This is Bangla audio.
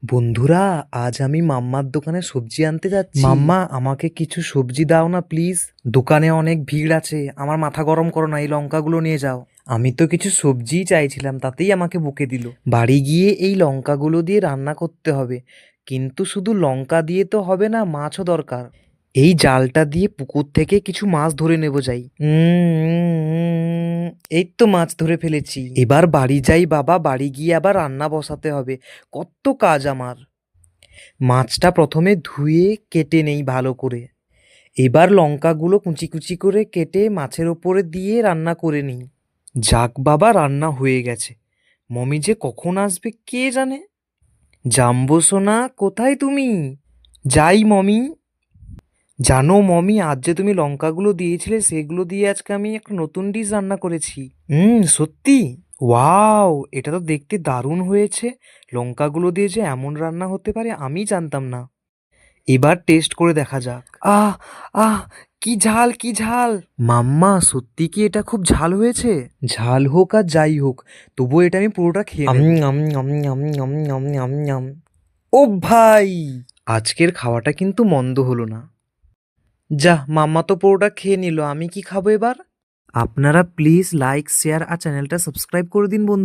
বন্ধুরা, আজ আমি মাম্মার দোকানে সবজি আনতে যাচ্ছি। মাম্মা, আমাকে কিছু সবজি দাও না প্লিজ। দোকানে অনেক ভিড় আছে, আমার মাথা গরম করো না, এই লঙ্কাগুলো নিয়ে যাও। আমি তো কিছু সবজিই চাইছিলাম, তাতেই আমাকে বকে দিল। বাড়ি গিয়ে এই লঙ্কাগুলো দিয়ে রান্না করতে হবে, কিন্তু শুধু লঙ্কা দিয়ে তো হবে না, মাছও দরকার। এই জালটা দিয়ে পুকুর থেকে কিছু মাছ ধরে নেবো যাই। এই তো মাছ ধরে ফেলেছি। এবার বাড়ি যাই বাবা, বাড়ি গিয়ে আবার রান্না বসাতে হবে, কত কাজ আমার। মাছটা প্রথমে ধুয়ে কেটে নেই ভালো করে। এবার লঙ্কাগুলো কুচি কুচি করে কেটে মাছের ওপরে দিয়ে রান্না করে নিই। যাক বাবা, রান্না হয়ে গেছে। মমি যে কখন আসবে কে জানে। জাম্বো সোনা, কোথায় তুমি? যাই মমি। জানো মমি, আজ যে তুমি লঙ্কাগুলো দিয়েছিলে সেগুলো দিয়ে আজকে আমি একটা নতুন ডিশ রান্না করেছি। সত্যি? ওয়াও, এটা তো দেখতে দারুণ হয়েছে। লঙ্কাগুলো দিয়ে যে এমন রান্না হতে পারে আমি জানতাম না। এবার টেস্ট করে দেখা যাক। আহ আহ কি ঝাল, কি ঝাল! মাম্মা, সত্যি কি এটা খুব ঝাল হয়েছে? ঝাল হোক আর যাই হোক, তবুও এটা আমি পুরোটা খেয়ে নেব। ও ভাই, আজকের খাওয়াটা কিন্তু মন্দ হলো না। যা, মাম্মা তো পুরোটা খেয়ে নিল, আমি কি খাবো এবার? আপনারা প্লিজ লাইক, শেয়ার আর চ্যানেলটা সাবস্ক্রাইব করে দিন বন্ধু।